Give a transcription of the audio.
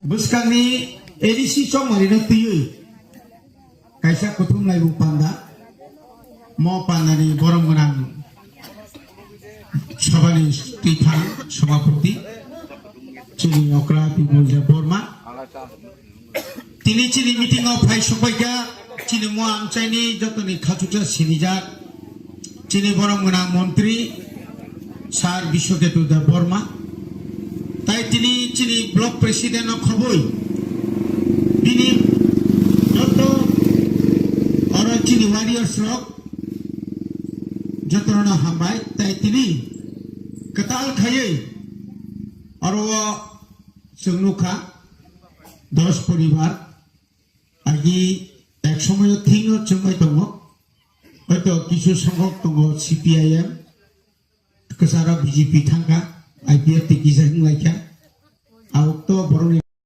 Buskangni edisi chong marino tiyui kaisa kutum lai panda mo pandani borong menang sabani tithang সভাপতি chini okra pimulja borma tini chini meeting of phai sobaika chini mo amchaini jotoni khachucha sinijak chini borong menang মন্ত্রী sar bishoketu da borma তাই তিনি চিনি block president খবই তিনি যত আর চিনি warriors rock যতনা হামবাই তাই তিনি কতাল খাইয়ে আর সংনুখা 10 পরিবার আগি এক সময় থিং চঙ্গাই দङ হয়তো কিছু সংখ্যক দङ সিপিআইএম কেসারা বিজেপি থাঙ্গা आईपीएफ टिकी से लाइका आउट तो बरोनी